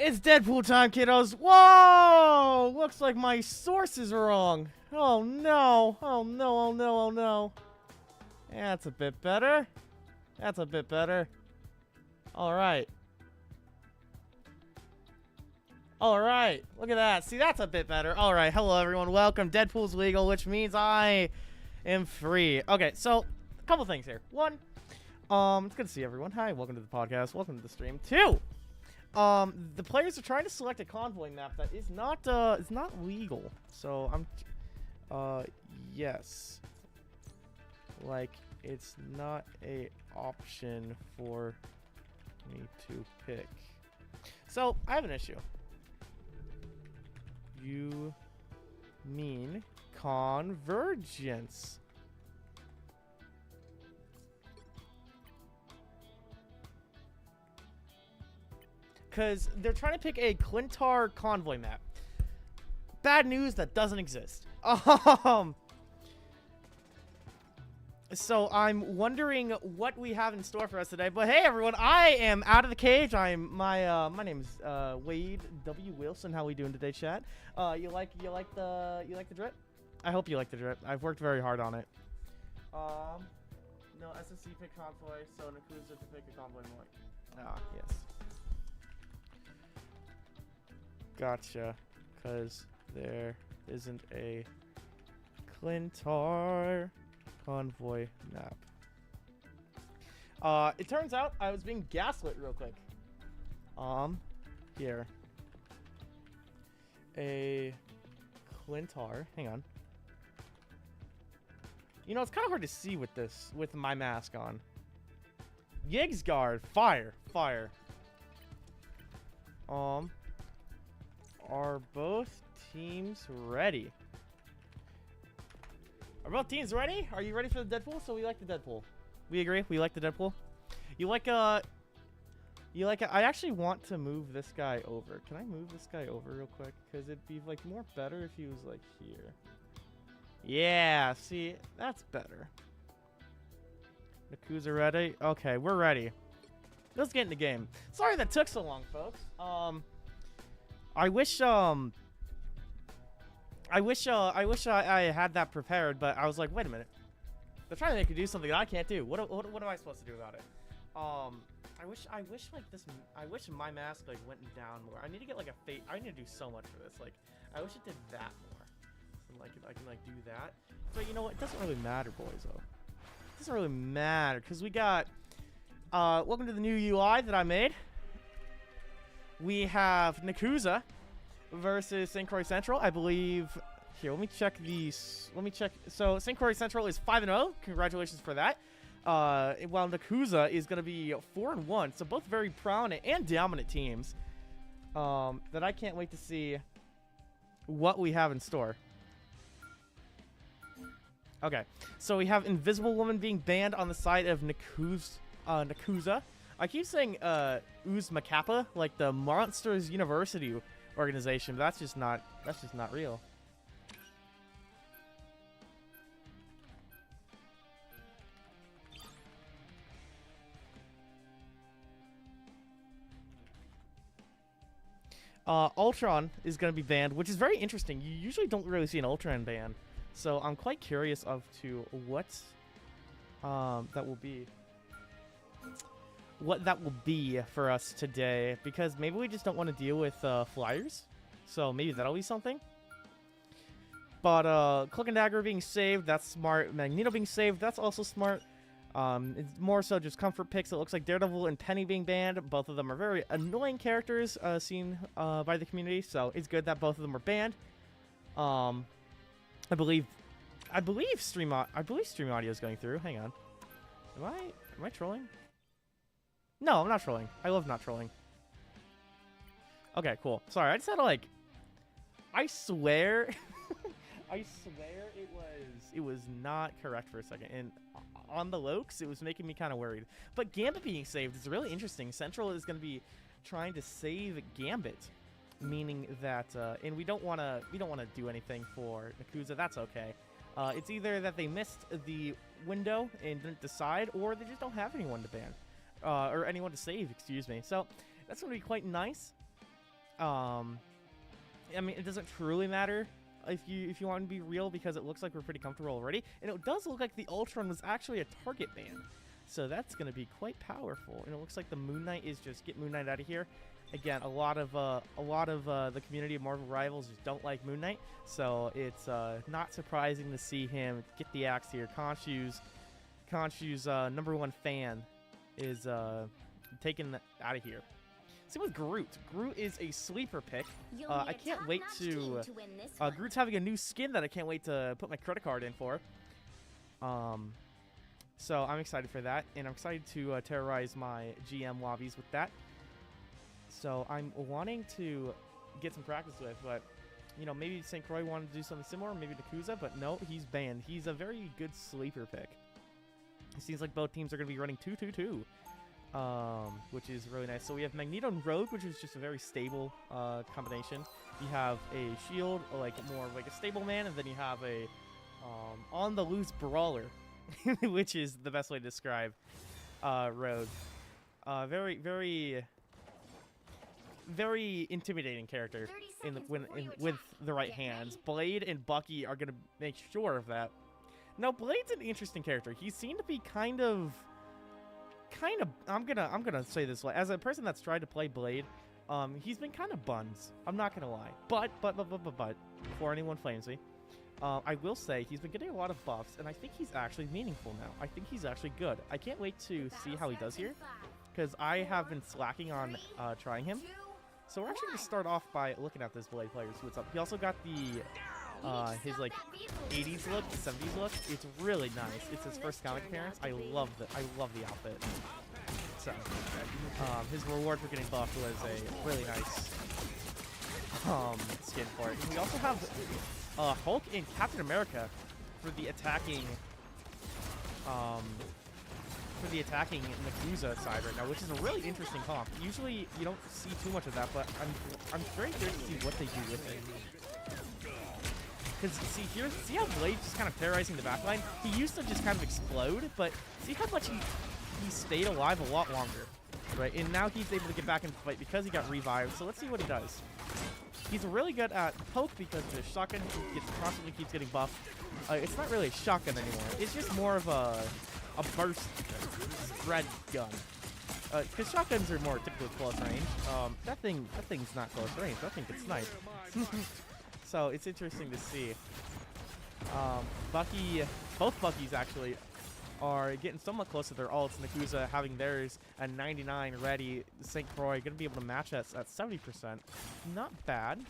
It's Deadpool time, kiddos. Whoa! Looks like my source is wrong. Oh no. Oh no, oh no, oh no. That's a bit better. That's a bit better. Alright. Alright. Look at that. See, that's a bit better. Alright, hello everyone. Welcome. Deadpool's legal, which means I am free. Okay, so, a couple things here. One, it's good to see everyone. Hi, welcome to the podcast. Welcome to the stream. Two, the players are trying to select a convoy map that is not legal. So yes. Like, it's not a option for me to pick. So, I have an issue. You mean convergence. Because they're trying to pick a Clintar convoy map. Bad news, that doesn't exist. So I'm wondering what we have in store for us today. But hey, everyone, I am out of the cage. My name's Wade W. Wilson. How we doing today, chat? You like the drip? I hope you like the drip. I've worked very hard on it. No, SSC pick convoy, so Nekoosa to pick a convoy more. Ah, yes. Gotcha, because there isn't a Clintar convoy map. It turns out I was being gaslit real quick. Here. A Clintar, hang on. You know, it's kind of hard to see with this, with my mask on. Yigsguard, fire, fire. Are both teams ready? Are both teams ready? Are you ready for the Deadpool? So we like the Deadpool. We agree? We like the Deadpool? I actually want to move this guy over. Can I move this guy over real quick? Because it'd be, like, more better if he was, like, here. Yeah, see? That's better. Nekoosa ready? Okay, we're ready. Let's get in the game. Sorry that took so long, folks. I wish I had that prepared, but I was like, wait a minute. They're trying to make me do something that I can't do. What am I supposed to do about it? I wish my mask, like, went down more. I need to get, like, I need to do so much for this. Like, I wish it did that more. And, like, I can, like, do that. But you know what? It doesn't really matter, boys, though. It doesn't really matter, because we got, welcome to the new UI that I made. We have Nekoosa versus St. Croix Central. I believe. Here, let me check these. Let me check. So, St. Croix Central is 5-0. Congratulations for that. While Nekoosa is going to be 4-1. So, both very prominent and dominant teams. That I can't wait to see what we have in store. Okay. So, we have Invisible Woman being banned on the side of Nekoosa. I keep saying Uz Macappa, like the Monsters University organization, but that's just not real. Ultron is going to be banned, which is very interesting. You usually don't really see an Ultron ban, so I'm quite curious of to what that will be. What that will be for us today, because maybe we just don't want to deal with flyers, so maybe that'll be something. But Cloak and Dagger being saved, that's smart. Magneto being saved, that's also smart. It's more so just comfort picks. It looks like Daredevil and Penny being banned. Both of them are very annoying characters seen by the community, so it's good that both of them are banned. I believe stream audio is going through. Hang on, am I trolling? No, I'm not trolling. I love not trolling. Okay, cool. Sorry, I just had to, like, I swear it was not correct for a second. And on the Lokes, it was making me kind of worried. But Gambit being saved is really interesting. Central is going to be trying to save Gambit, meaning that and we don't want to do anything for Nekoosa. That's okay. It's either that they missed the window and didn't decide, or they just don't have anyone to ban. Or anyone to save, excuse me. So, that's going to be quite nice. I mean, it doesn't truly matter if you want to be real, because it looks like we're pretty comfortable already, and it does look like the Ultron was actually a target ban, so that's gonna be quite powerful. And it looks like the Moon Knight is just get Moon Knight out of here. Again, a lot of the community of Marvel Rivals just don't like Moon Knight, so it's not surprising to see him get the axe here. Khonshu's #1 fan is taken out of here. Same with Groot. Groot is a sleeper pick. I can't wait to... Groot's having a new skin that I can't wait to put my credit card in for. So I'm excited for that, and I'm excited to terrorize my GM lobbies with that. So I'm wanting to get some practice with, but, you know, maybe St. Croix wanted to do something similar, maybe Nekoosa, but no, he's banned. He's a very good sleeper pick. It seems like both teams are going to be running 2-2-2. Which is really nice. So we have Magneto and Rogue, which is just a very stable combination. You have a Shield, like more like a stable man, and then you have a on the loose brawler, which is the best way to describe Rogue. Very, very, very intimidating character with the right hands. Blade and Bucky are gonna make sure of that. Now, Blade's an interesting character. He seemed to be kind of I'm gonna say this way, as a person that's tried to play Blade, he's been kind of buns. I'm not gonna lie, but before anyone flames me, I will say he's been getting a lot of buffs, and I think he's actually meaningful now. I think he's actually good. I can't wait to see how he does here, because I have been slacking on trying him. So we're actually gonna start off by looking at this Blade player, see what's up. He also got the his like 80s look, 70s look. It's really nice. It's his first comic appearance. I love the outfit. So his reward for getting buffed was a really nice skin for it. And we also have Hulk and Captain America for the attacking Nekoosa side right now, which is a really interesting comp. Usually you don't see too much of that, but I'm very curious to see what they do with it. Because see how Blade's just kind of terrorizing the backline? He used to just kind of explode, but see how much he stayed alive a lot longer, right? And now he's able to get back into the fight because he got revived. So let's see what he does. He's really good at poke because the shotgun constantly keeps getting buffed. It's not really a shotgun anymore. It's just more of a burst spread gun. Because shotguns are more typically close range. That thing's not close range. That thing can snipe. So it's interesting to see. Both Buckies actually are getting somewhat close to their ults. Nekoosa having theirs at 99 ready. St. Croix going to be able to match us at 70%. Not bad.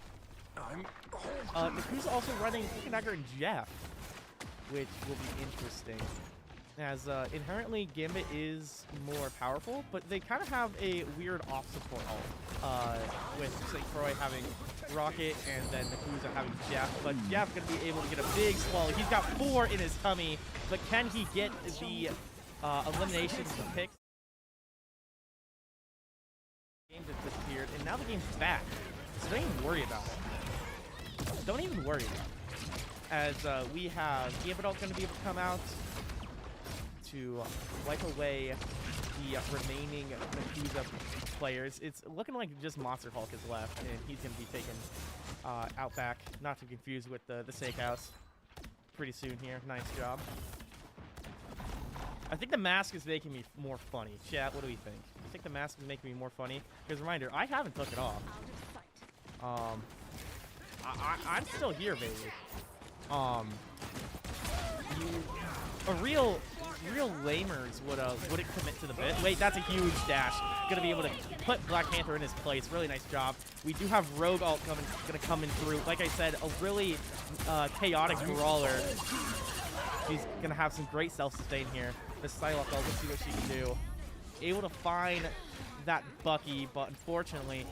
Nekoosa also running Dagger and Jeff, which will be interesting. As inherently Gambit is more powerful, but they kind of have a weird off support ult. With St. Croix having Rocket and then Nekoosa having Jeff. But Jeff going to be able to get a big swallow. He's got 4 in his tummy, but can he get the eliminations to pick? The game just disappeared, and now the game's back. So don't even worry about it. Don't even worry about it. As we have Gambit ult going to be able to come out to wipe away the remaining Nekoosa players. It's looking like just Monster Hulk is left, and he's going to be taken out back. Not to confuse with the Steakhouse pretty soon here. Nice job. I think the mask is making me more funny. Chat, what do we think? I think the mask is making me more funny. Because reminder, I haven't took it off. I'm still here, baby. A real lamers wouldn't commit to the bit. Wait, that's a huge dash. Gonna be able to put Black Panther in his place. Really nice job. We do have Rogue ult gonna come in through. Like I said, a really chaotic brawler. She's gonna have some great self-sustain here. The Psylocke ult, let's see what she can do. Able to find that Bucky, but unfortunately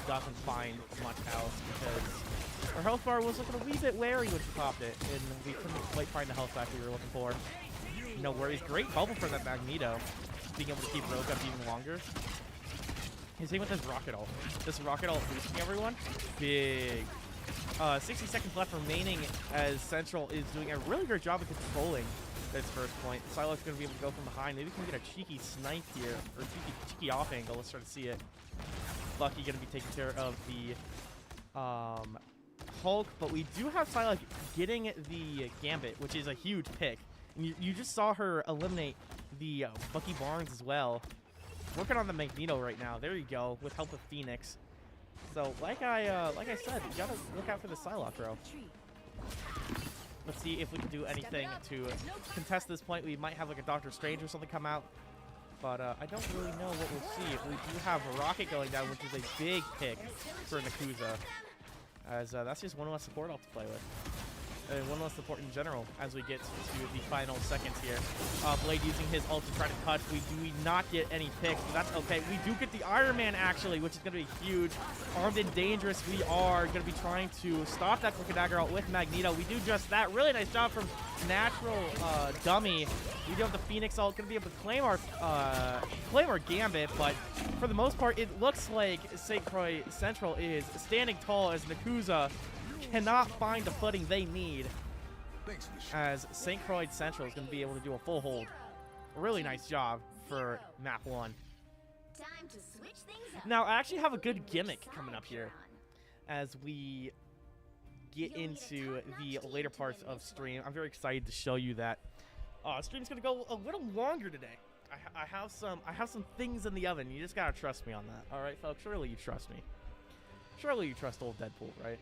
doesn't find much health because her health bar was looking a wee bit wary when she popped it, and we couldn't quite find the health back we were looking for. No worries. Great bubble from that Magneto, being able to keep Rogue up even longer. He's same with his Rocket ult. This Rocket ult boosting everyone. Big. 60 seconds left remaining as Central is doing a really great job of controlling this first point. Psylocke's going to be able to go from behind. Maybe we can get a cheeky snipe here, or cheeky off angle. Let's try to see it. Bucky going to be taking care of the Hulk, but we do have Psylocke getting the Gambit, which is a huge pick. And you just saw her eliminate the Bucky Barnes as well. Working on the Magneto right now. There you go, with help of Phoenix. So, like I said, you gotta look out for the Psylocke, bro. Let's see if we can do anything to contest this point. We might have like a Doctor Strange or something come out. But I don't really know what we'll see. We do have a Rocket going down, which is a big pick for Nekoosa. As that's just one less support off to play with. And one less support in general as we get to the final seconds here. Blade using his ult to try to touch. We do not get any picks, but that's okay. We do get the Iron Man, actually, which is going to be huge. Armed and dangerous, we are going to be trying to stop that Crooked Dagger ult with Magneto. We do just that. Really nice job from Natural Dummy. We do have the Phoenix ult. Going to be able to claim our Gambit, but for the most part, it looks like St. Croix Central is standing tall as Nekoosa cannot find the footing they need, as St. Croix Central is going to be able to do a full hold. A really nice job for map 1. Now, I actually have a good gimmick coming up here as we get into the later parts of stream. I'm very excited to show you that. Stream's going to go a little longer today. I have some things in the oven. You just got to trust me on that. All right, folks? Surely you trust me. Surely you trust old Deadpool, right?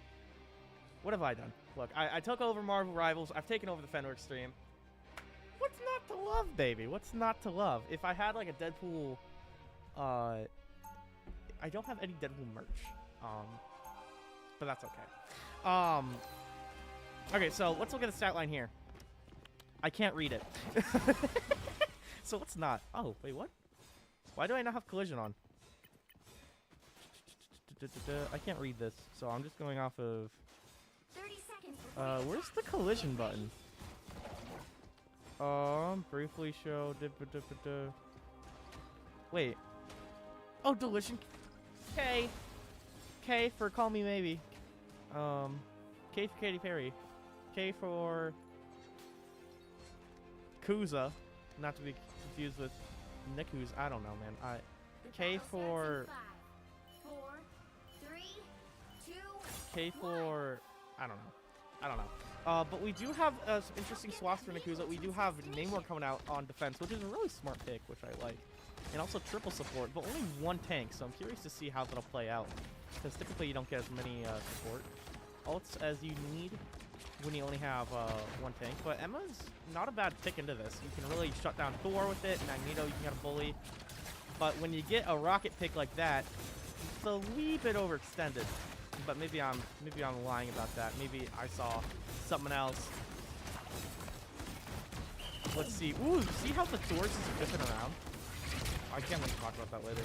What have I done? Look, I took over Marvel Rivals. I've taken over the Fenwick stream. What's not to love, baby? What's not to love? If I had like a Deadpool, I don't have any Deadpool merch. But that's okay. Okay, so let's look at the stat line here. I can't read it. So let's not. Oh, wait, what? Why do I not have collision on? I can't read this, so I'm just going off of... 30 seconds. Where's the collision button? Briefly show. Wait. Oh, deletion. K. K for Call Me Maybe. K for Katy Perry. K for Kooza. Not to be confused with Nekoosa. I don't know, man. K for... 4, 3, 2, K for... I don't know. But we do have some interesting swaps for Nekoosa. We do have Namor coming out on defense, which is a really smart pick, which I like. And also triple support, but only one tank, so I'm curious to see how that'll play out. Because typically you don't get as many support ults as you need when you only have one tank. But Emma's not a bad pick into this. You can really shut down Thor with it. Magneto, you can get a bully. But when you get a rocket pick like that, it's a wee bit overextended. But maybe I'm lying about that. Maybe I saw something else. Let's see. Ooh, see how the Thor is just flipping around? I can't wait to talk about that later.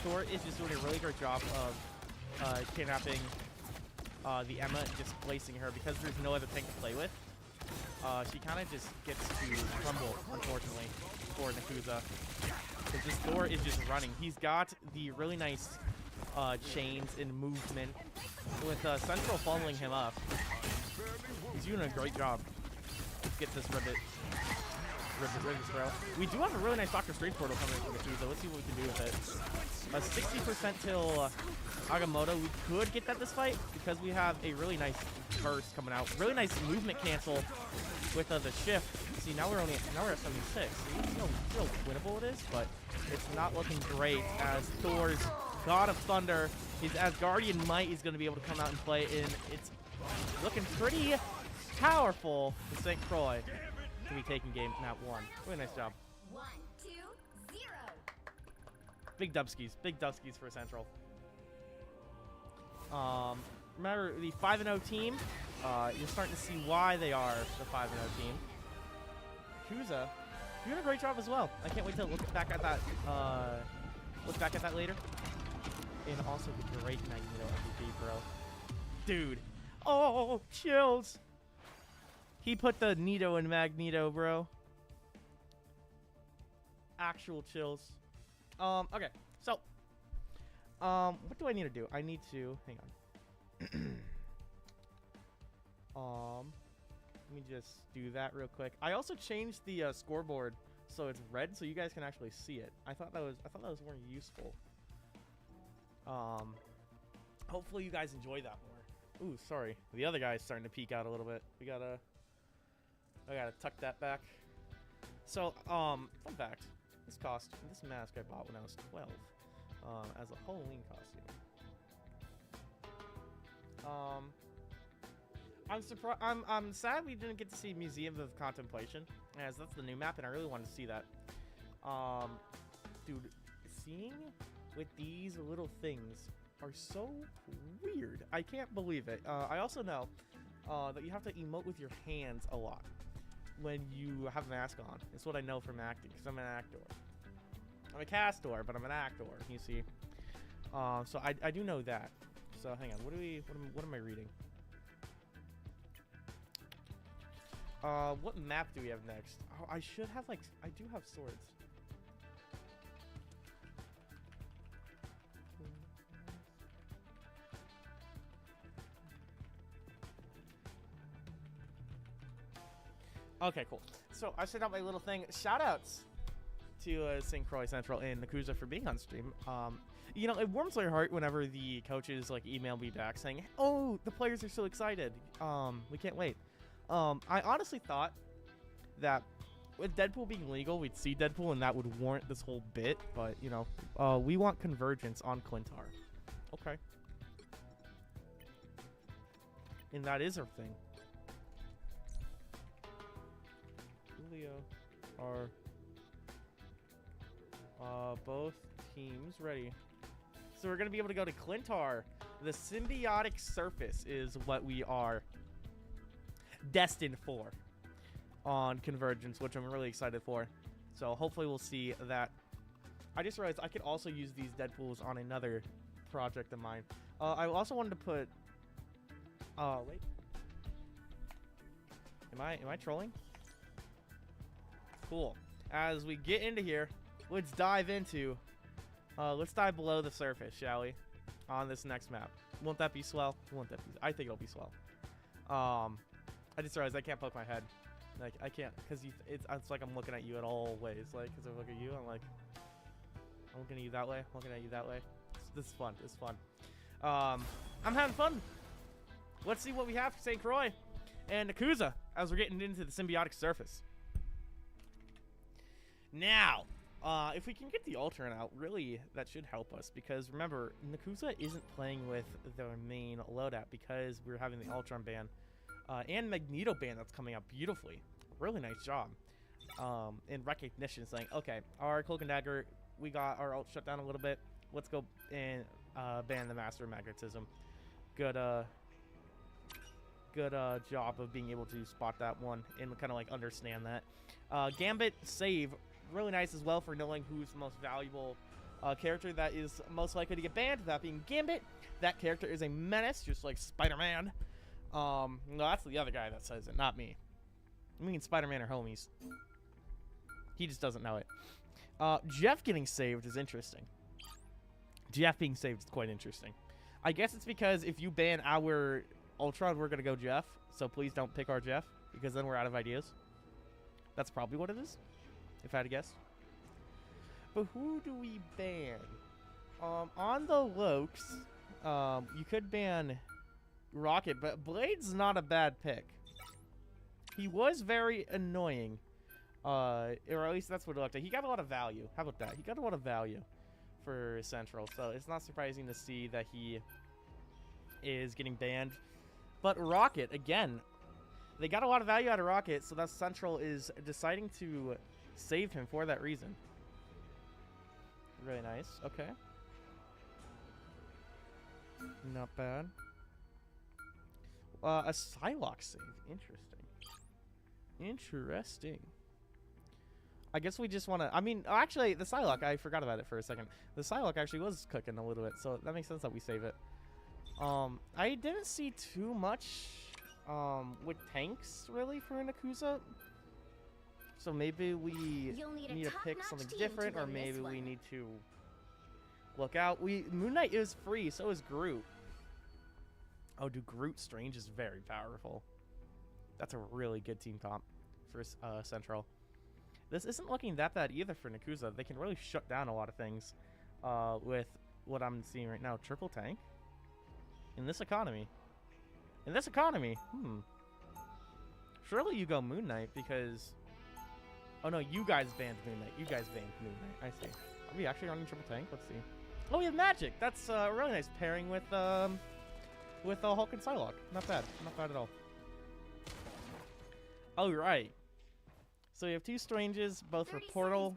Thor is just doing a really great job of kidnapping the Emma and displacing her because there's no other tank to play with. She kind of just gets to crumble, unfortunately, for Nekoosa. Because this Thor is just running. He's got the really nice chains and movement with Central following him up. He's doing a great job to get this ribbit throw. We do have a really nice Doctor Strange portal coming in from Nekoosa. Let's see what we can do with it. A 60% till Agamotto. We could get that this fight because we have a really nice burst coming out. Really nice movement cancel with the shift. See, now we're at 76. See, still winnable it is, but it's not looking great as Thor's God of Thunder, his Asgardian might is going to be able to come out and play in. It's looking pretty powerful for St. Croix to be taking game map 1. Really nice job. 1, 2, 0. Big dubskis for Central. Remember the 5-0 team? You're starting to see why they are the 5-0 team. Nekoosa, you're doing a great job as well. I can't wait to look back at that. Look back at that later. And also the great Magneto MVP, bro. Dude. Oh, chills. He put the Nito in Magneto, bro. Actual chills. Okay. So, what do I need to do? I need to, hang on. Let me just do that real quick. I also changed the scoreboard so it's red so you guys can actually see it. I thought that was more useful. Hopefully you guys enjoy that more. Ooh, sorry. The other guy's starting to peek out a little bit. I gotta tuck that back. So, fun fact. This mask I bought when I was 12, as a Halloween costume. I'm surprised. I'm sad we didn't get to see Museum of Contemplation, as that's the new map, and I really wanted to see that. Dude, seeing with these little things are so weird. I can't believe it. I also know that you have to emote with your hands a lot when you have a mask on. It's what I know from acting, because I'm an actor. I'm a castor, but I'm an actor, you see. So I do know that. So hang on, what am I reading? What map do we have next? Oh, I should have I do have swords. Okay, cool. So I sent out my little thing. Shoutouts to St. Croix Central and Nekoosa for being on stream. You know, it warms my heart whenever the coaches email me back saying, "Oh, the players are so excited. We can't wait." I honestly thought that with Deadpool being legal, we'd see Deadpool and that would warrant this whole bit. But you know, we want convergence on Clintar. Okay. And that is our thing. Julio are both teams ready. So we're going to be able to go to Clintar. The symbiotic surface is what we are destined for on Convergence, which I'm really excited for. So hopefully we'll see that. I just realized I could also use these Deadpools on another project of mine. I also wanted to put... wait. Am I trolling? Cool. As we get into here, let's dive below the surface, shall we? On this next map. Won't that be swell? I think it'll be swell. I just realized I can't poke my head. Like, I can't, because it's like I'm looking at you at all ways. Like, because I look at you, I'm looking at you that way. I'm looking at you that way. This is fun. It's fun. I'm having fun. Let's see what we have for St. Croix and Nekoosa as we're getting into the symbiotic surface. Now, if we can get the Ultron out, really, that should help us. Because, remember, Nekoosa isn't playing with the main loadout because we're having the Ultron ban. And Magneto ban that's coming out beautifully. Really nice job. In recognition, saying, okay, our Cloak and Dagger, we got our ult shut down a little bit. Let's go and ban the Master of Magnetism. Good job of being able to spot that one and kind of understand that. Gambit save. Really nice as well for knowing who's the most valuable character that is most likely to get banned. That being Gambit. That character is a menace, just like Spider-Man. No, that's the other guy that says it, not me. Me and Spider-Man are homies. He just doesn't know it. Jeff getting saved is interesting. Jeff being saved is quite interesting. I guess it's because if you ban our Ultron, we're going to go Jeff. So please don't pick our Jeff, because then we're out of ideas. That's probably what it is, if I had to guess. But who do we ban? On the Lokes, you could ban Rocket, but Blade's not a bad pick. He was very annoying. Or at least that's what it looked like. He got a lot of value. How about that? He got a lot of value for Central. So it's not surprising to see that he is getting banned. But Rocket, again, they got a lot of value out of Rocket, so that Central is deciding to save him for that reason. Really nice. Okay. Not bad. A Psylocke save. Interesting. I guess we just want to... I mean, actually, the Psylocke, I forgot about it for a second. The Psylocke actually was cooking a little bit, so that makes sense that we save it. I didn't see too much with tanks, really, for Nekoosa. So maybe we need to pick something different, or maybe we need to look out. Moon Knight is free, so is Groot. Oh, dude, Groot Strange is very powerful. That's a really good team comp for Central. This isn't looking that bad either for Nekoosa. They can really shut down a lot of things with what I'm seeing right now. Triple tank? In this economy? In this economy? Surely you go Moon Knight because... Oh no, you guys banned Moon Knight. You guys banned Moon Knight. I see. Are we actually running triple tank? Let's see. Oh, we have magic. That's a really nice pairing with Hulk and Psylocke. Not bad. Not bad at all. All right. So we have two Stranges, both for Portal.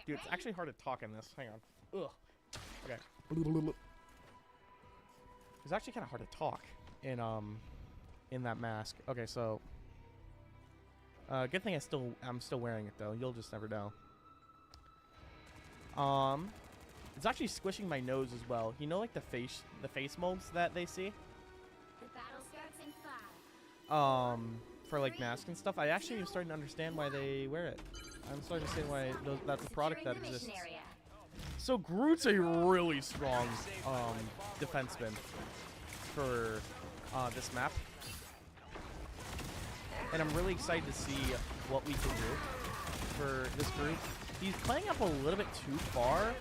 Dude, it's actually hard to talk in this. Hang on. Ugh. Okay. It's actually kind of hard to talk in that mask. Okay, so good thing I'm still wearing it though. You'll just never know. It's actually squishing my nose as well. You know, like the face molds that they see. The battle starts in 5. For like masks and stuff. I actually am starting to understand why they wear it. I'm starting to see why that's a product that exists. So Groot's a really strong defenseman for this map, and I'm really excited to see what we can do for this Groot. He's playing up a little bit too far.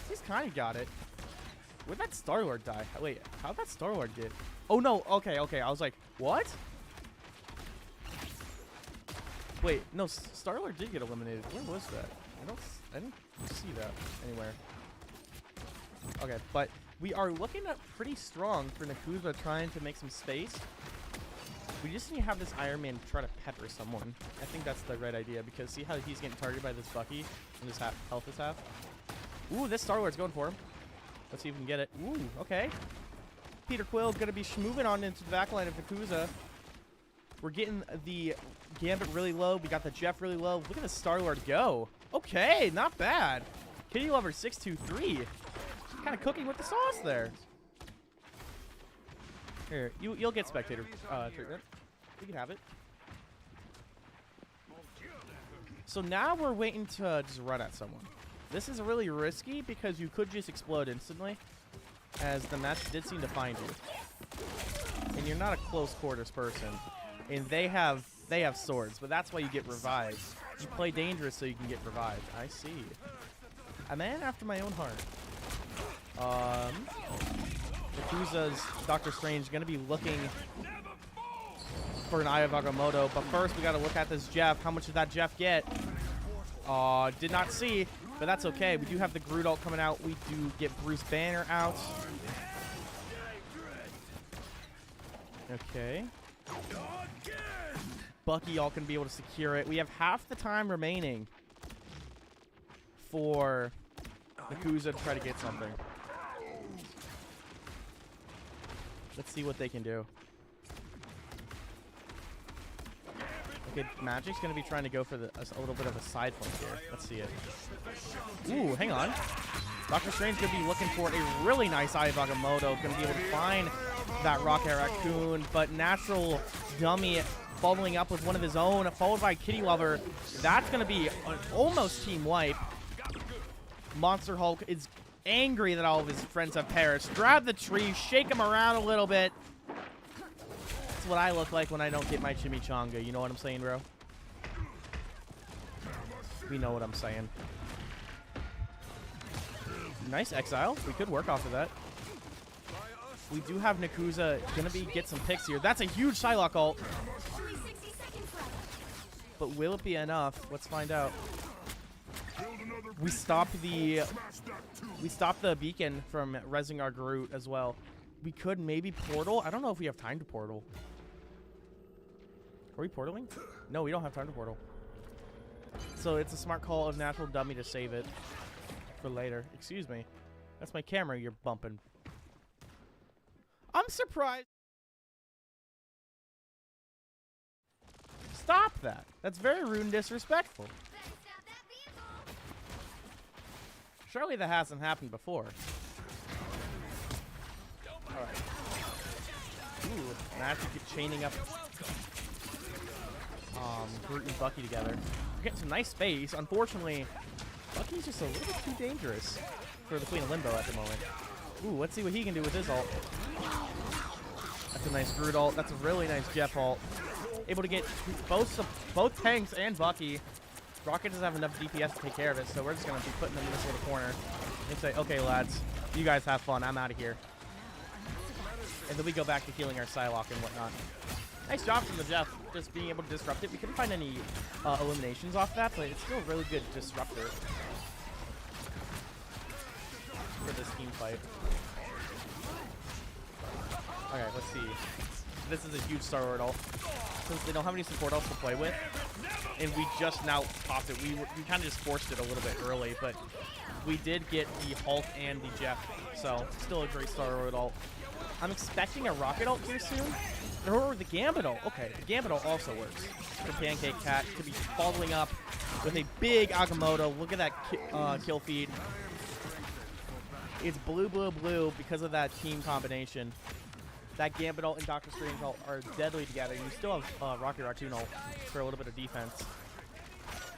He's kind of got it. Where'd that Star-Lord die? Wait, how'd that Star-Lord get? Oh no, okay. I was like, what? Wait, no, Star-Lord did get eliminated. Where was that? I didn't see that anywhere. Okay, but we are looking at pretty strong for Nekoosa trying to make some space. We just need to have this Iron Man try to pepper someone. I think that's the right idea because see how he's getting targeted by this Bucky and his health is half? Ooh, this Star-Lord's going for him. Let's see if we can get it. Ooh, okay. Peter Quill gonna be moving on into the back line of Nekoosa. We're getting the Gambit really low. We got the Jeff really low. Look at the Star-Lord go. Okay, not bad. Kitty Lover 623. Kind of cooking with the sauce there. Here, you'll get spectator treatment. You can have it. So now we're waiting to just run at someone. This is really risky because you could just explode instantly, as the match did seem to find you. And you're not a close quarters person. And they have swords, but that's why you get revived. You play dangerous so you can get revived. I see. A man after my own heart. Nekoosa's Doctor Strange gonna be looking for an Eye of Agamotto, but first we gotta look at this Jeff. How much did that Jeff get? Did not see, but that's okay. We do have the Groot ult coming out. We do get Bruce Banner out. Okay. Bucky all can be able to secure it. We have half the time remaining for Nekoosa to try to get something. Let's see what they can do. Okay, Magic's going to be trying to go for a little bit of a side point here. Let's see it. Ooh, hang on. Doctor Strange going to be looking for a really nice Eye of Agamotto. Going to be able to find that Rocket Raccoon, but Natural Dummy following up with one of his own, followed by Kitty Lover. That's going to be an almost team wipe. Monster Hulk is angry that all of his friends have perished. Grab the tree, shake him around a little bit. That's what I look like when I don't get my chimichanga. You know what I'm saying, bro? We know what I'm saying. Nice exile. We could work off of that. We do have Nekoosa gonna get some picks here. That's a huge Psylocke ult. But will it be enough? Let's find out. We stopped the beacon from rezzing our Groot as well. We could maybe portal. I don't know if we have time to portal. Are we portaling? No, we don't have time to portal. So it's a smart call of Natural Dummy to save it for later. Excuse me. That's my camera you're bumping. I'm surprised. Stop that. That's very rude and disrespectful. Surely that hasn't happened before. Alright. Ooh, Magic chaining up Groot and Bucky together. We're getting some nice space. Unfortunately, Bucky's just a little bit too dangerous for the Queen of Limbo at the moment. Ooh, let's see what he can do with his ult. That's a nice Groot ult. That's a really nice Jeff ult. Able to get both tanks and Bucky Rocket doesn't have enough DPS to take care of it, so we're just going to be putting them in this little corner and say, okay, lads, you guys have fun. I'm out of here. And then we go back to healing our Psylocke and whatnot. Nice job from the Jeff, just being able to disrupt it. We couldn't find any eliminations off that, but it's still a really good disruptor for this team fight. Okay, let's see. This is a huge Star-Lord ult. Since they don't have any support else to play with, and we just now popped it. We kind of just forced it a little bit early, but we did get the Hulk and the Jeff, so still a great Star-Lord ult. I'm expecting a Rocket ult here soon. Or the Gambit ult. Okay, the Gambit ult also works. The Pancake Cat could be following up with a big Agamotto. Look at that kill feed. It's blue, blue, blue because of that team combination. That Gambit ult and Doctor Strange ult are deadly together. You still have Rocket Raccoon ult for a little bit of defense.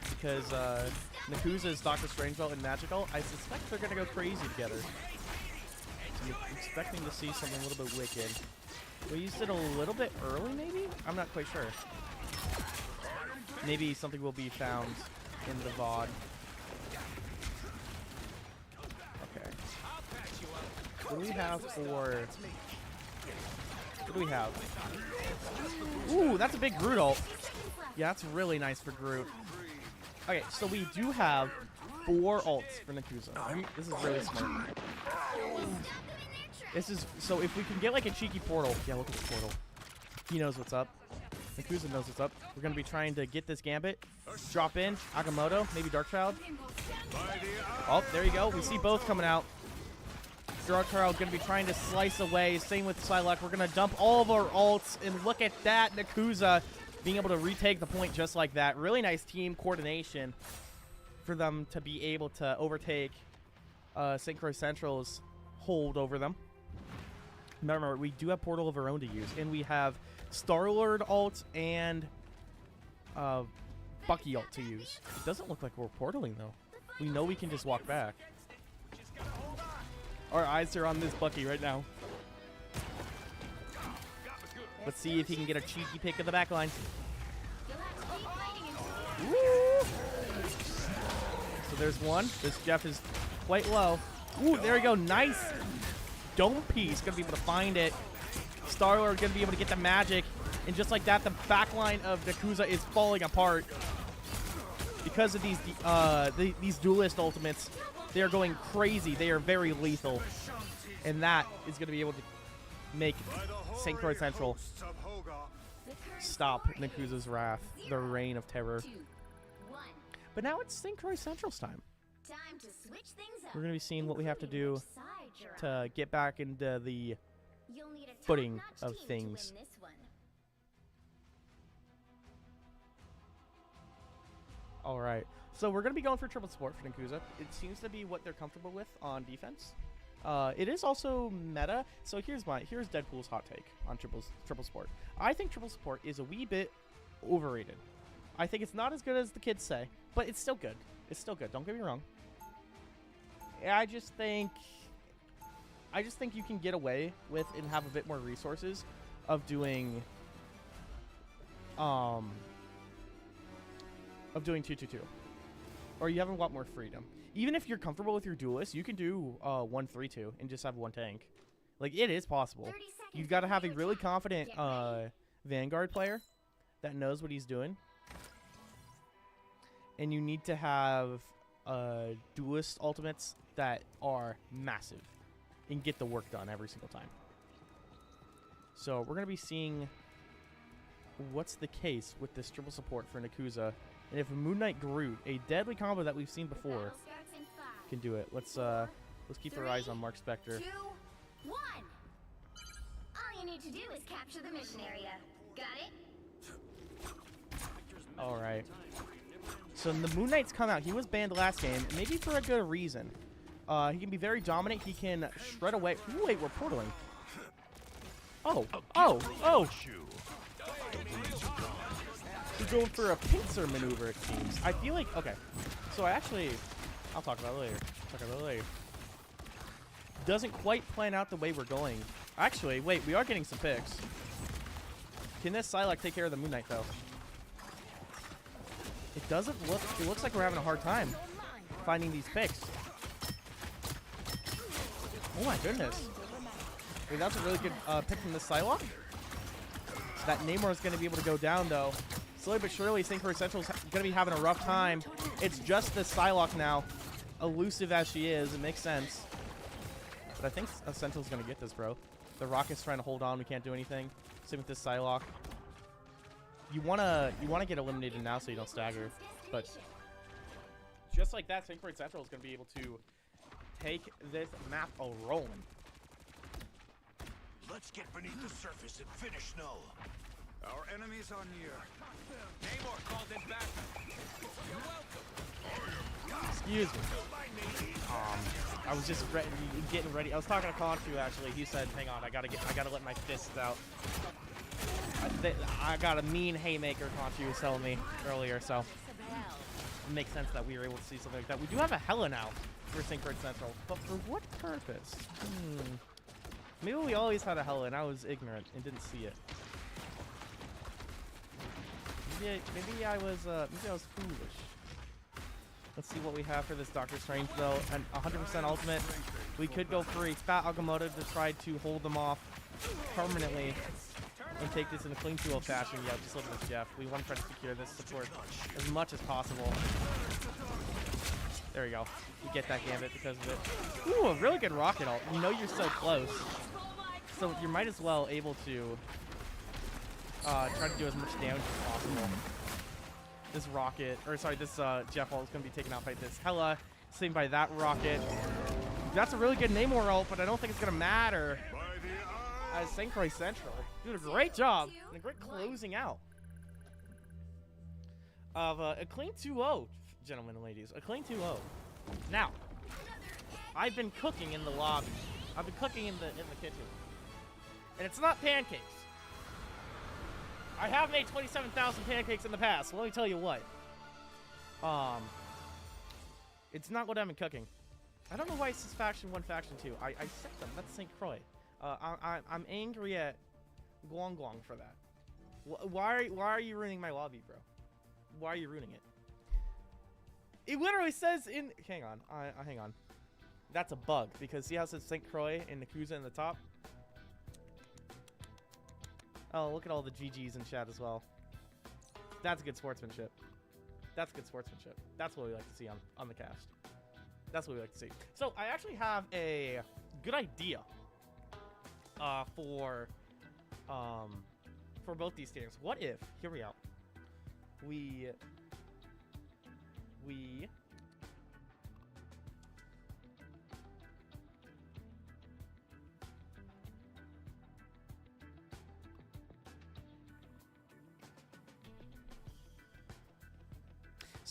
Because Nekoosa's Doctor Strange ult and Magic ult, I suspect they're going to go crazy together. So I'm expecting to see something a little bit wicked. We used it a little bit early, maybe? I'm not quite sure. Maybe something will be found in the VOD. Okay. What do we have for... What do we have? Ooh, that's a big Groot ult. Yeah, that's really nice for Groot. Okay, so we do have 4 ults for Nekoosa. This is really smart. This is, so if we can get like a cheeky portal. Yeah, look at the portal. He knows what's up. Nekoosa knows what's up. We're going to be trying to get this Gambit. Drop in. Agamotto, maybe Darkchild. Oh, there you go. We see both coming out. Darkchild going to be trying to slice away. Same with Psylocke. We're going to dump all of our ults. And look at that. Nekoosa being able to retake the point just like that. Really nice team coordination for them to be able to overtake St. Croix Central's hold over them. Remember, we do have Portal of our own to use. And we have Star-Lord ult and Bucky ult to use. It doesn't look like we're portaling, though. We know we can just walk back. Our eyes are on this Bucky right now. Let's see if he can get a cheeky pick of the backline. Woo! So there's one. This Jeff is quite low. Ooh, there we go. Nice dome piece. Gonna be able to find it. Star-Lord gonna be able to get the magic. And just like that, the backline of Nekoosa is falling apart. Because of these duelist ultimates, they are going crazy. They are very lethal. And that is going to be able to make St. Croix Central stop Nekoosa's wrath, the reign of terror. But now it's St. Croix Central's time. We're going to be seeing what we have to do to get back into the footing of things. All right. So we're going to be going for triple support for Nekoosa. It seems to be what they're comfortable with on defense. It is also meta. So here's Deadpool's hot take on triple support. I think triple support is a wee bit overrated. I think it's not as good as the kids say, but it's still good. It's still good. Don't get me wrong. I just think you can get away with and have a bit more resources of doing 2-2-2. Or you have a lot more freedom. Even if you're comfortable with your duelist, you can do 1-3-2 and just have one tank. Like, it is possible. You've got to have a really confident Vanguard player that knows what he's doing. And you need to have duelist ultimates that are massive and get the work done every single time. So we're going to be seeing what's the case with this triple support for Nekoosa. And if Moon Knight Groot, a deadly combo that we've seen before, can do it. Let's keep our eyes on Mark Spector. 2, 1. All you need to do is capture the mission area. Got it? All right. So the Moon Knight's come out. He was banned last game, maybe for a good reason. He can be very dominant. He can shred away. Ooh, wait, we're portaling. Oh. He's going for a pincer maneuver, it seems. I feel like, okay. So I'll talk about it later. Doesn't quite plan out the way we're going. Actually, wait, we are getting some picks. Can this Psylocke take care of the Moon Knight, though? It doesn't look... It looks like we're having a hard time finding these picks. Oh my goodness. Wait, that's a really good pick from the Psylocke. That Namor is going to be able to go down, though. Slowly but surely, St. Croix Central's going to be having a rough time. It's just the Psylocke now. Elusive as she is, it makes sense. But I think Central's going to get this, bro. The Rocket's trying to hold on. We can't do anything. Same with this Psylocke. You wanna get eliminated now so you don't stagger. But just like that, St. Croix Central is going to be able to take this map a-rolling. Let's get beneath the surface and finish Null. Our enemies are near. Namor called in back. You're welcome. Excuse me. I was just getting ready. I was talking to Conchu actually. He said, "Hang on, I gotta let my fists out." I got a mean haymaker. Conchu was telling me earlier, so it makes sense that we were able to see something like that. We do have a Hela now for St. Croix Central, but for what purpose? Maybe we always had a Hela and I was ignorant and didn't see it. Maybe I was foolish. Let's see what we have for this Doctor Strange though. And 100% ultimate. We could go for a Fat Agamotto to try to hold them off permanently and take this in a clean 2-0 fashion. Yeah, just look at this, Jeff. We want to try to secure this support as much as possible. There we go. We get that Gambit because of it. Ooh, a really good rocket ult. You know you're so close. So you might as well able to try to do as much damage as possible. This rocket, or sorry, this Jeff ult is going to be taken out by this Hela, saved by that rocket. That's a really good Namor ult, but I don't think it's going to matter as St. Croix Central. Did a great job and a great closing out of a clean 2-0, gentlemen and ladies. A clean 2-0. Now, I've been cooking in the lobby. I've been cooking in the kitchen. And it's not pancakes. I have made 27,000 pancakes in the past. So let me tell you what. It's not what I've been cooking. I don't know why it says Faction 1, Faction 2. I set them. That's St. Croix. I'm angry at Guang Guang for that. Why are you ruining my lobby, bro? Why are you ruining it? It literally says in... Hang on. Hang on. That's a bug, because see how it says St. Croix and Nekoosa in the top? Oh, look at all the GGs in chat as well. That's good sportsmanship. That's good sportsmanship. That's what we like to see on the cast. That's what we like to see. So, I actually have a good idea for both these teams. What if, hear me out, we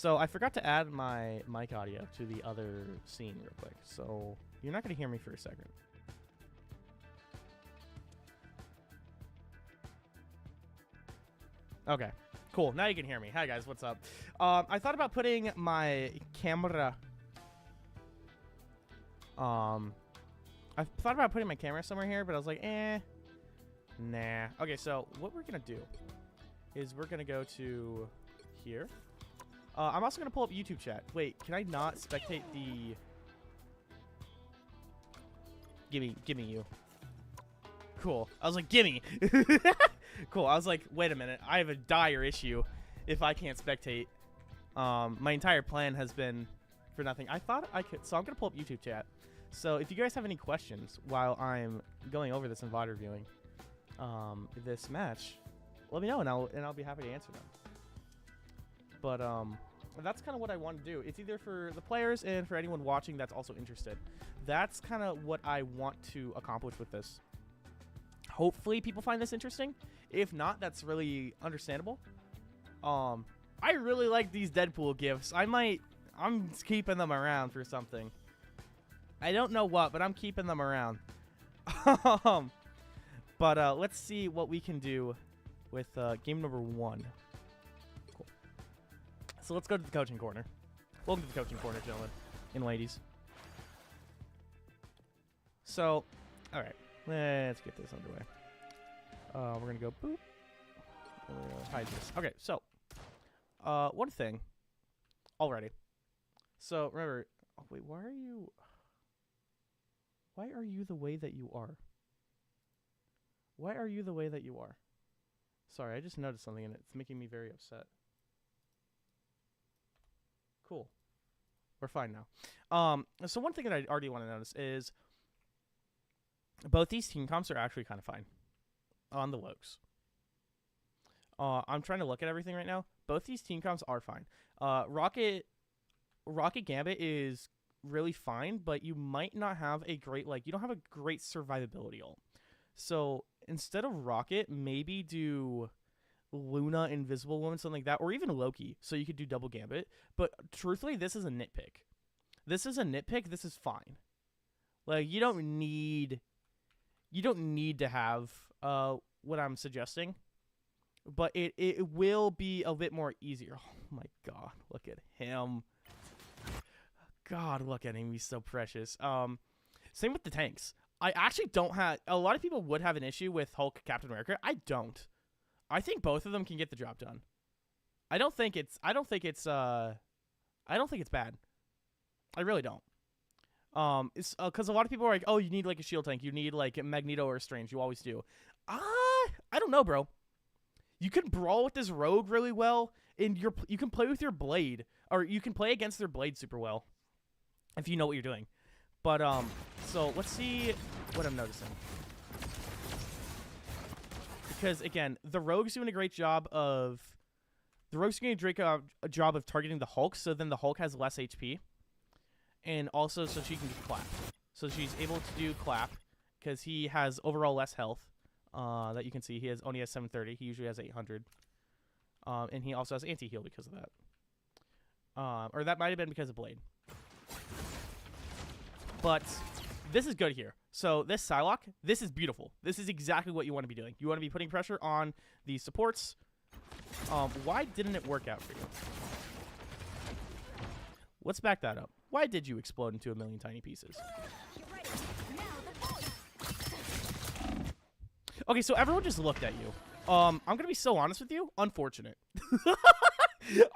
So I forgot to add my mic audio to the other scene real quick. So you're not going to hear me for a second. Okay, cool. Now you can hear me. Hi guys, what's up? I thought about putting my camera. I thought about putting my camera somewhere here, but I was like, nah. Okay, so what we're gonna do is we're gonna go to here. I'm also gonna pull up YouTube chat. Wait, can I not spectate the? Gimme you. Cool. I was like, gimme. Cool. I was like, wait a minute. I have a dire issue if I can't spectate. My entire plan has been for nothing. I thought I could. So I'm going to pull up YouTube chat. So if you guys have any questions while I'm going over this and VOD reviewing this match, let me know and I'll be happy to answer them. But that's kind of what I want to do. It's either for the players and for anyone watching that's also interested. That's kind of what I want to accomplish with this. Hopefully people find this interesting. If not, that's really understandable. I really like these Deadpool gifts. I'm keeping them around for something. I don't know what, but I'm keeping them around. But let's see what we can do with game number 1. Cool. So let's go to the coaching corner. Welcome to the coaching corner, gentlemen and ladies. So, all right. Let's get this underway. We're going to go boop. Hide this. Okay, so one thing already. So remember, oh wait, why are you the way that you are? Why are you the way that you are? Sorry, I just noticed something and it's making me very upset. Cool. We're fine now. So one thing that I already want to notice is both these team comps are actually kind of fine on the Lokes. I'm trying to look at everything right now. Both these team comps are fine. Rocket Gambit is really fine, but you might not have a great, like, you don't have a great survivability ult. So instead of Rocket, maybe do Luna, Invisible Woman, something like that, or even Loki, so you could do double Gambit. But truthfully, this is a nitpick. This is a nitpick. This is fine. Like, you don't need to have what I'm suggesting, but it will be a bit more easier. Oh my god, look at him. God, look at him. He's so precious. Same with the tanks. I actually don't have... A lot of people would have an issue with Hulk, Captain America. I don't. I think both of them can get the job done. I don't think it's bad. I really don't. It's because a lot of people are like, oh, you need like a shield tank. You need like a Magneto or a Strange. You always do. I don't know, bro. You can brawl with this rogue really well, and you can play with your blade, or you can play against their blade super well, if you know what you're doing. But so let's see what I'm noticing. Because again, the rogue's doing a great job of job of targeting the Hulk, so then the Hulk has less HP, and also so she can do clap. So she's able to do clap because he has overall less health. That you can see, he only has 730. He usually has 800. And he also has anti-heal because of that. Or that might have been because of Blade. But this is good here. So this Psylocke, this is beautiful. This is exactly what you want to be doing. You want to be putting pressure on the supports. Why didn't it work out for you? Let's back that up. Why did you explode into a million tiny pieces? Okay, so everyone just looked at you. I'm gonna be so honest with you. Unfortunate.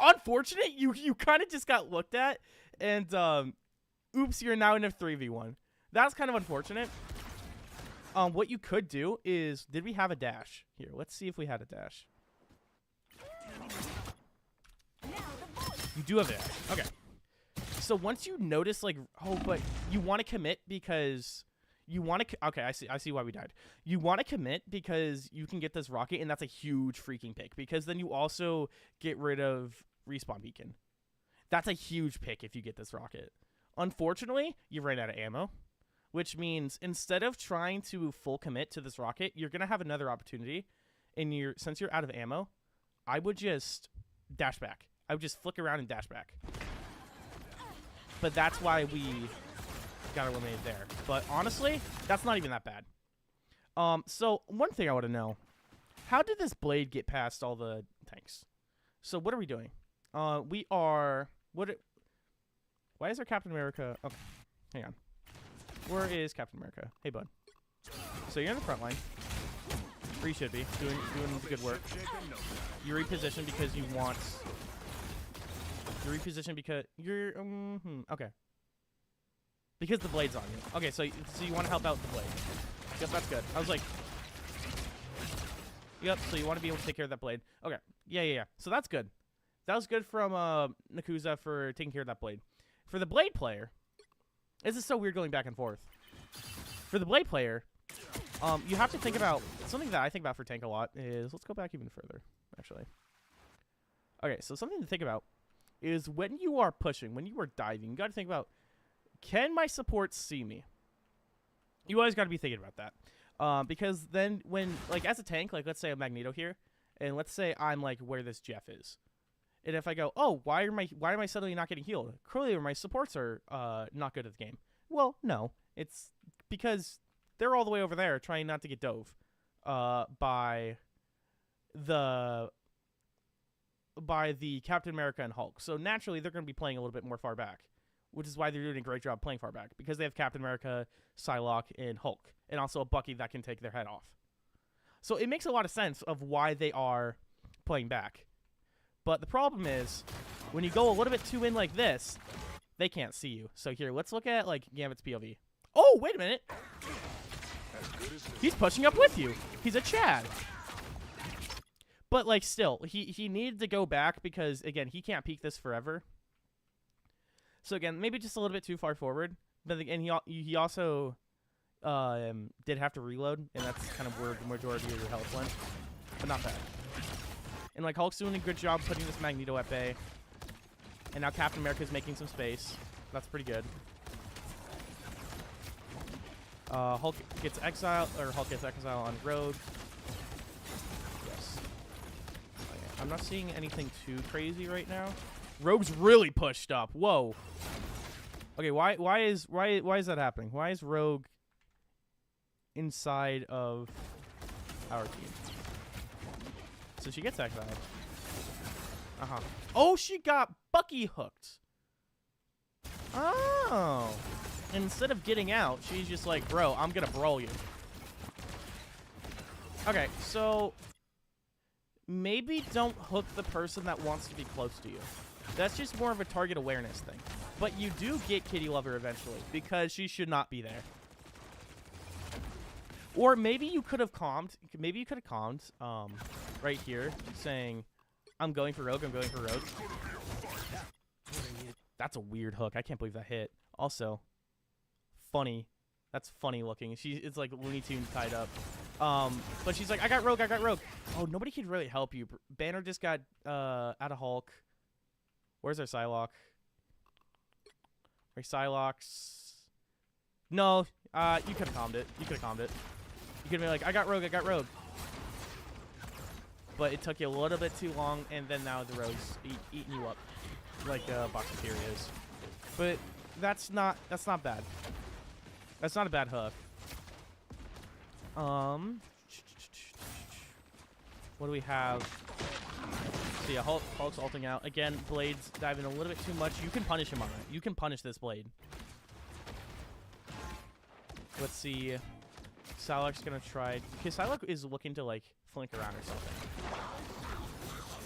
Unfortunate. You kind of just got looked at, and oops, you're now in a 3v1. That's kind of unfortunate. What you could do is, did we have a dash? Here, let's see if we had a dash. You do have a dash. Okay. So once you notice, like, oh, but you want to commit because you want to. Okay, I see why we died. You want to commit because you can get this rocket, and that's a huge freaking pick. Because then you also get rid of respawn beacon. That's a huge pick if you get this rocket. Unfortunately, you ran out of ammo, which means instead of trying to full commit to this rocket, you're gonna have another opportunity. And since you're out of ammo, I would just dash back. I would just flick around and dash back. But that's why we got eliminated there. But honestly, that's not even that bad. So one thing I want to know, how did this blade get past all the tanks? So what are we doing? We are why is there Captain America? Okay, hang on. Where is Captain America? Hey, bud. So you're in the front line. Where you should be doing the good work. You reposition because you want. You reposition because you're okay. Because the blade's on you. Okay, so you want to help out the blade. Yep, that's good. I was like, yep. So you want to be able to take care of that blade. Okay, yeah. So that's good. That was good from Nekoosa for taking care of that blade. For the blade player, this is so weird going back and forth. For the blade player, you have to think about something that I think about for tank a lot is, let's go back even further, actually. Okay, so something to think about is when you are pushing, when you are diving, you got to think about, can my supports see me? You always got to be thinking about that. Because then when, like, as a tank, like, let's say a Magneto here, and let's say I'm, like, where this Jeff is. And if I go, oh, why am I suddenly not getting healed? Clearly my supports are not good at the game. Well, no. It's because they're all the way over there trying not to get dove by the Captain America and Hulk. So naturally they're going to be playing a little bit more far back, which is why they're doing a great job playing far back, because they have Captain America, Psylocke, and Hulk, and also a Bucky that can take their head off. So it makes a lot of sense of why they are playing back. But the problem is, When you go a little bit too in like this, they can't see you. So here, let's look at like Gambit's POV. Oh, wait a minute. He's pushing up with you. He's a Chad. But like still, he needed to go back because again, he can't peek this forever. So again, maybe just a little bit too far forward. But again, he also did have to reload, and that's kind of where the majority of your health went. But not bad. And like Hulk's doing a good job putting this Magneto at bay. And now Captain America's making some space. That's pretty good. Hulk gets exiled on Rogue. Yes. Okay. I'm not seeing anything too crazy right now. Rogue's really pushed up. Whoa. Okay, why is that happening? Why is Rogue inside of our team? So she gets exiled. Oh, she got Bucky hooked. Oh. And instead of getting out, she's just like, bro, I'm gonna brawl you. Okay, so maybe don't hook the person that wants to be close to you. That's just more of a target awareness thing. But you do get Kitty Lover eventually, because she should not be there. Or maybe you could have calmed. Maybe you could have calmed right here, saying, I'm going for Rogue, I'm going for Rogue. That's a weird hook. I can't believe that hit. Also, funny. That's funny looking. It's like Looney Tunes tied up. But she's like, I got Rogue, I got Rogue. Oh, nobody could really help you. Banner just got out of Hulk. Where's our Psylocke? Our Psylocke's... No, you could have calmed it. You could have calmed it. You could have been like, I got Rogue, I got Rogue. But it took you a little bit too long, and then now the Rogue's eating you up. Like Box of Fury is. But that's not bad. That's not a bad hook. What do we have? So yeah, Hulk's ulting out. Again, Blade's diving a little bit too much. You can punish him on it. You can punish this Blade. Let's see. Psylocke's gonna try. Okay, Psylocke is looking to like flank around or something.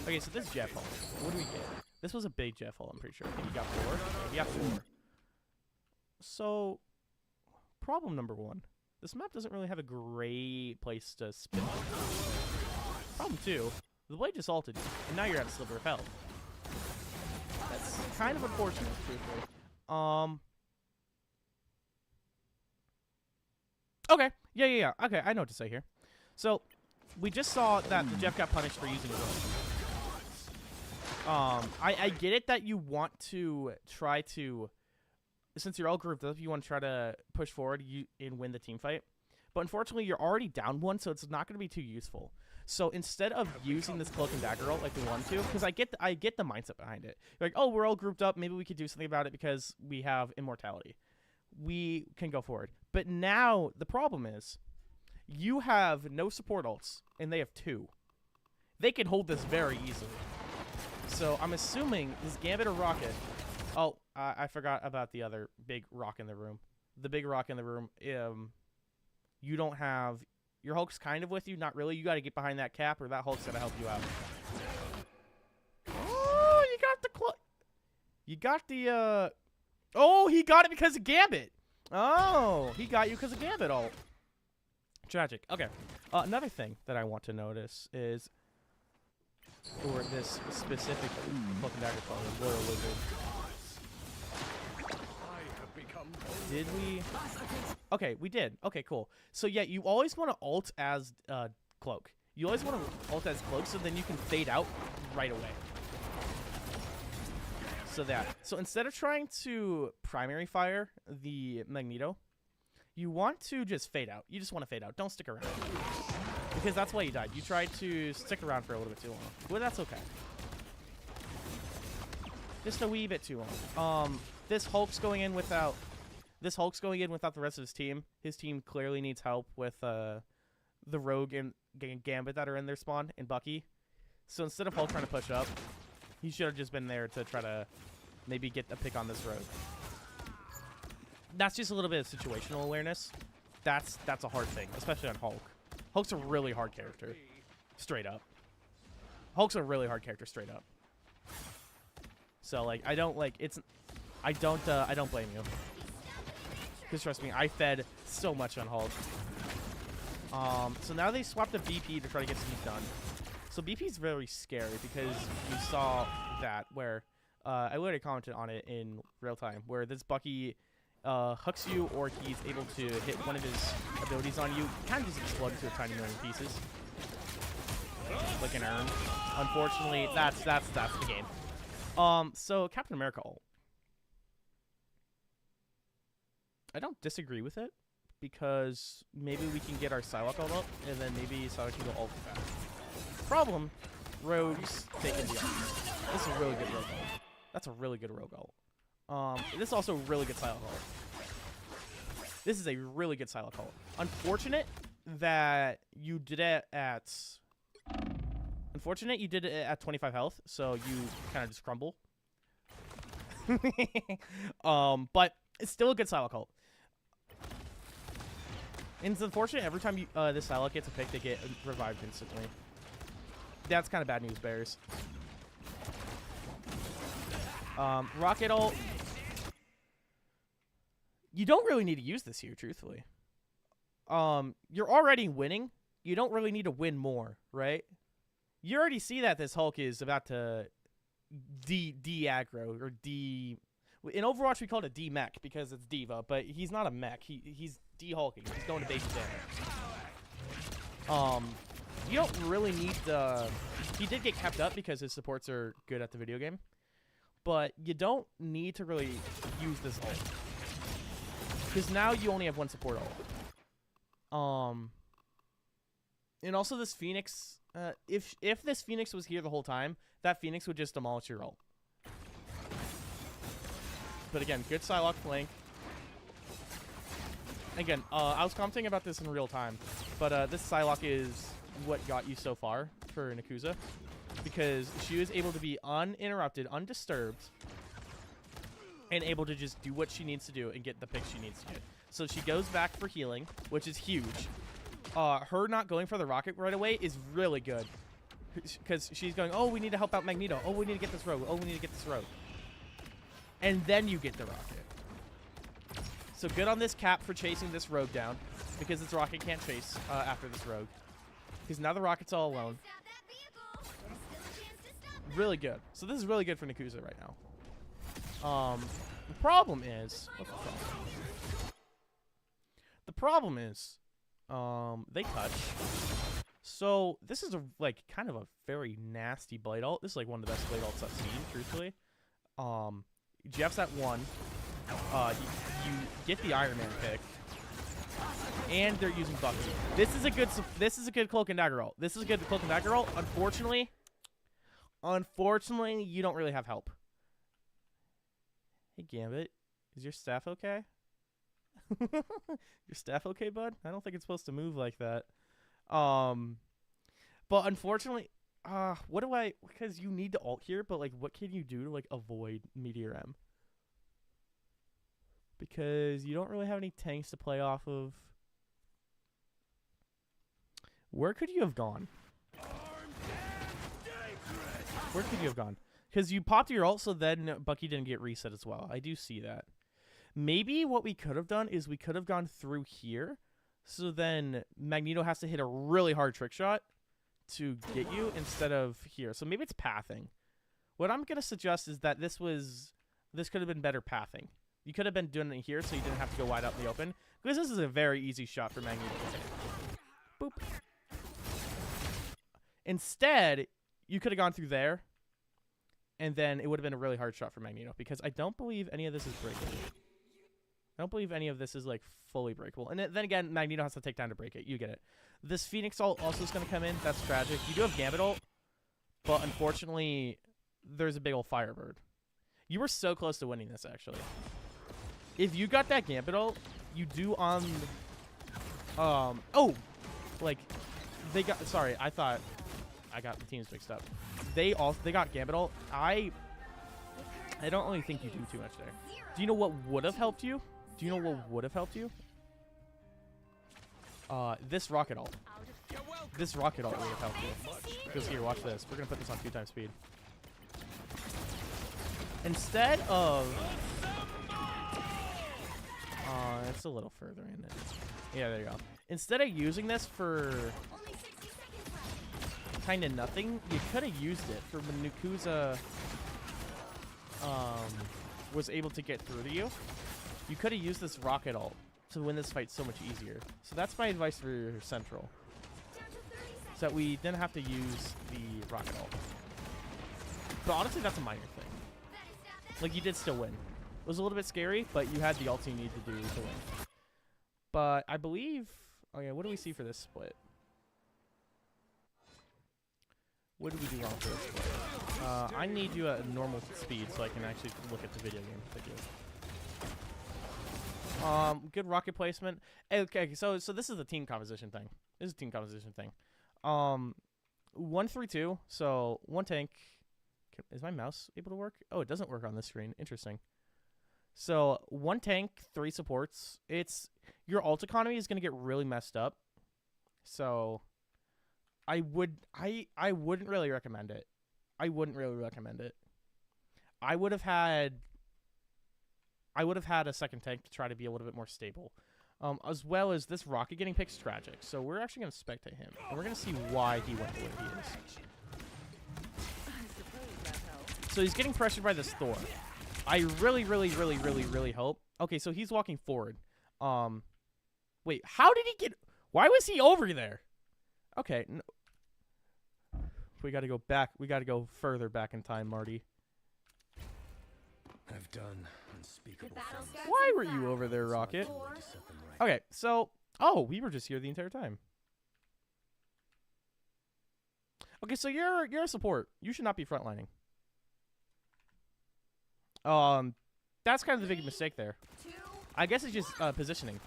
Okay, so this Jeff Hulk. What do we get? This was a big Jeff Hulk, I'm pretty sure. Okay, he got 4. Okay, he got 4. So, problem number 1. This map doesn't really have a great place to spin. Problem 2. The Blade just ulted you, and now you're at a sliver of health. That's kind of unfortunate, truthfully. Okay. Yeah. Okay, I know what to say here. So, we just saw that the Jeff got punished for using his ult. I get it that you want to try to, since you're all grouped up, you want to try to push forward and win the team fight. But unfortunately, you're already down 1, so it's not going to be too useful. So instead of using this Cloak and Dagger ult like we want to, because I get the mindset behind it. You're like, oh, we're all grouped up. Maybe we could do something about it because we have immortality. We can go forward. But now the problem is you have no support ults, and they have 2. They can hold this very easily. So I'm assuming this Gambit or Rocket. Oh, I forgot about the other big rock in the room. The big rock in the room. You don't have... Your Hulk's kind of with you. Not really. You got to get behind that cap, or that Hulk's going to help you out. Oh, you got the... You got the... Oh, he got it because of Gambit. Oh, he got you because of Gambit ult. Tragic. Okay. Another thing that I want to notice is... For this specific Cloak and Dagger player, Royal Wizard. Did we? Okay, we did. Okay, cool. So yeah, you always want to ult as Cloak. You always want to ult as Cloak, so then you can fade out right away. So instead of trying to primary fire the Magneto, you want to just fade out. You just want to fade out. Don't stick around. Because that's why you died. You tried to stick around for a little bit too long. But that's okay. Just a wee bit too long. This Hulk's going in without the rest of his team. His team clearly needs help with the Rogue and Gambit that are in their spawn and Bucky. So instead of Hulk trying to push up, he should have just been there to try to maybe get a pick on this Rogue. That's just a little bit of situational awareness. That's a hard thing, especially on Hulk. Hulk's a really hard character. Straight up. Hulk's a really hard character, straight up. So like I don't blame you. Because trust me, I fed so much on Hulk. So now they swapped a BP to try to get Sneak done. So BP is very scary because you saw that where I literally commented on it in real time where this Bucky hooks you or he's able to hit one of his abilities on you, kind of just explode into a tiny million pieces, like an urn. Unfortunately, that's the game. So Captain America ult. I don't disagree with it because maybe we can get our Psylocke ult up and then maybe Psylocke can go ult fast. Problem, Rogue's taking the ult. This is a really good Rogue ult. That's a really good Rogue ult. This is also a really good Psylocke ult. This is a really good Psylocke ult. Unfortunate that you did it at... Unfortunate you did it at 25 health, so you kind of just crumble. But it's still a good Psylocke ult. And it's unfortunate every time you, this Psylocke gets a pick, they get revived instantly. That's kind of bad news, Bears. Rocket ult. You don't really need to use this here, truthfully. You're already winning. You don't really need to win more, right? You already see that this Hulk is about to de-aggro or de... In Overwatch, we call it a D-mech because it's Diva, but he's not a mech. He's de-hulking. He's going to basic damage. You don't really need the... He did get kept up because his supports are good at the video game, but you don't need to really use this ult because now you only have one support ult. And also this Phoenix... if this Phoenix was here the whole time, that Phoenix would just demolish your ult. But again, good Psylocke flank. Again, I was commenting about this in real time, but this Psylocke is what got you so far for Nekoosa, because she was able to be uninterrupted, undisturbed, and able to just do what she needs to do and get the picks she needs to get. So she goes back for healing, which is huge. Her not going for the rocket right away is really good, because she's going, oh, we need to help out Magneto. Oh, we need to get this rogue. Oh, we need to get this rogue. And then you get the rocket. So good on this Cap for chasing this rogue down, because this rocket can't chase after this rogue. Because now the rocket's all alone. Really good. So this is really good for Nekoosa right now. The problem is... What's the problem? The problem is... they touch. So this is a kind of a very nasty blade ult. This is like one of the best blade ults I've seen, truthfully. Jeff's at 1. You get the Iron Man pick, and they're using Bucky. This is a good Cloak and Dagger ult. This is a good Cloak and Dagger ult. Unfortunately, you don't really have help. Hey Gambit, is your staff okay? Your staff okay, bud? I don't think it's supposed to move like that. But unfortunately, what do I... Because you need to ult here, but, what can you do to, avoid Meteor M? Because you don't really have any tanks to play off of. Where could you have gone? Where could you have gone? Because you popped your ult, so then Bucky didn't get reset as well. I do see that. Maybe what we could have done is we could have gone through here, so then Magneto has to hit a really hard trick shot to get you instead of here. So maybe it's pathing. What I'm going to suggest is that this could have been better pathing. You could have been doing it here so you didn't have to go wide out in the open, because this is a very easy shot for Magneto to hit. Boop. Instead, you could have gone through there, and then it would have been a really hard shot for Magneto, because I don't believe any of this is breakable. I don't believe any of this is, fully breakable. And then again, Magneto has to take time to break it. You get it. This Phoenix ult also is going to come in. That's tragic. You do have Gambit ult, but unfortunately, there's a big old Firebird. You were so close to winning this, actually. If you got that Gambit ult, you do on... they got... Sorry, I thought I got the teams mixed up. They got Gambit ult. I don't really think you do too much there. Do you know what would have helped you? Do you know what would have helped you? This rocket ult. This rocket ult would have helped you. Because here, watch this. We're going to put this on 2x speed. instead of it's a little further in it. Yeah, there you go. Instead of using this for Only 60 seconds left. kind of nothing, you could have used it for when Nekoosa was able to get through to you. You could have used this rocket ult to win this fight so much easier. So that's my advice for Central. Down to 30 seconds. So that we didn't have to use the rocket ult. But honestly, that's a minor thing. That is not Like, you did still win. It was a little bit scary, but you had the ult you needed to do to win. But I believe... Oh, yeah, what do we see for this split? What did we do wrong for this split? I need you at normal speed so I can actually look at the video game. Thank you. Good rocket placement. Okay, so this is a team composition thing. This is a team composition thing. 1-3-2. So one tank. Is my mouse able to work? Oh, it doesn't work on this screen. Interesting. So one tank, 3 supports. Your ult economy is gonna get really messed up. So I wouldn't really recommend it. I wouldn't really recommend it. I would have had a second tank to try to be a little bit more stable. As well as this rocket getting picked is tragic. So we're actually going to spectate him. And we're going to see why he went the way he is. So he's getting pressured by this Thor. I really hope. Okay, so he's walking forward. Wait, how did he get... Why was he over there? Okay. No. We got to go back. We got to go further back in time, Marty. I've done unspeakable The battle things. starts Why in were you 5, over there, Rocket? 4, To set them right. Okay, so... Oh, we were just here the entire time. Okay, so you're a support. You should not be frontlining. That's kind of the big mistake there. 2, I guess it's just positioning.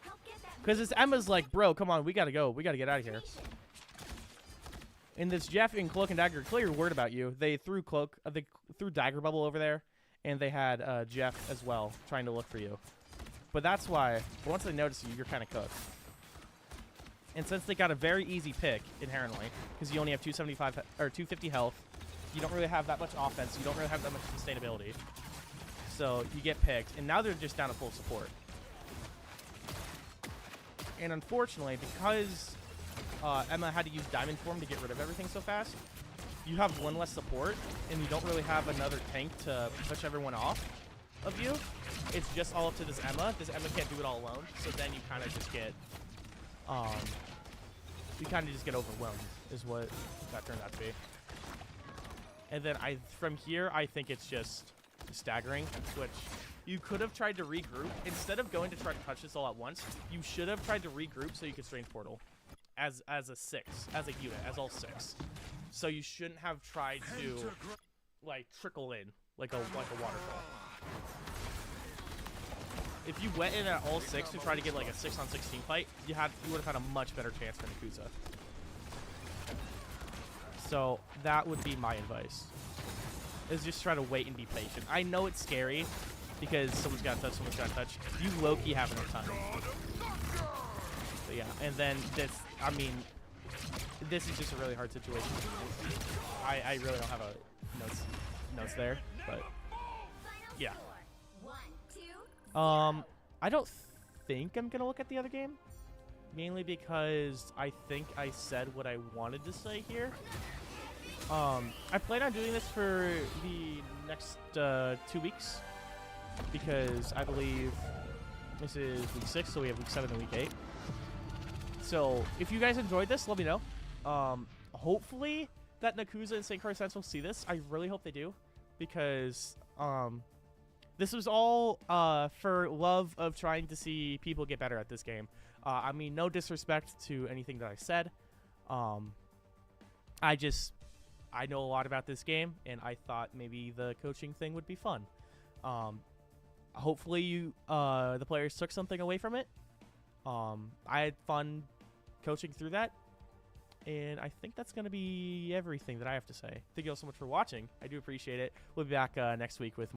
help get that Because this Emma's like, bro, come on, we gotta go. We gotta get out of here. location. And this Jeff and Cloak and Dagger are clearly worried about you. They threw they threw Dagger Bubble over there, and they had Jeff as well trying to look for you. But that's why once they notice you, you're kind of cooked. And since they got a very easy pick inherently, because you only have 275 or 250 health, you don't really have that much offense. You don't really have that much sustainability. So you get picked, and now they're just down to full support. And unfortunately, because Emma had to use Diamond Form to get rid of everything so fast, you have one less support, and you don't really have another tank to push everyone off of you. It's just all up to this Emma. This Emma can't do it all alone, so then you kind of just get, overwhelmed, is what that turned out to be. And then from here, I think it's just staggering, which you could have tried to regroup. Instead of going to try to touch this all at once, you should have tried to regroup so you could Strange Portal as a 6, as a unit, as all 6. So you shouldn't have tried to like trickle in like a waterfall. If you went in at all 6 to try to get like a 6-on-16 fight, you would have had a much better chance for Nekoosa. So that would be my advice. Is just try to wait and be patient. I know it's scary because someone's got to touch, someone's got to touch. You low-key have enough time. But yeah, and then this is just a really hard situation. I really don't have a notes there, but yeah. Final score, 1, 2. I don't think I'm gonna look at the other game, mainly because I think I said what I wanted to say here. I plan on doing this for the next 2 weeks because I believe this is week 6, so we have week 7 and week 8. So if you guys enjoyed this, let me know. Hopefully that Nekoosa and St. Croix Central see this. I really hope they do because this was all for love of trying to see people get better at this game. I mean, no disrespect to anything that I said. I know a lot about this game, and I thought maybe the coaching thing would be fun. Hopefully the players took something away from it. I had fun coaching through that, and I think that's going to be everything that I have to say. Thank you all so much for watching. I do appreciate it. We'll be back next week with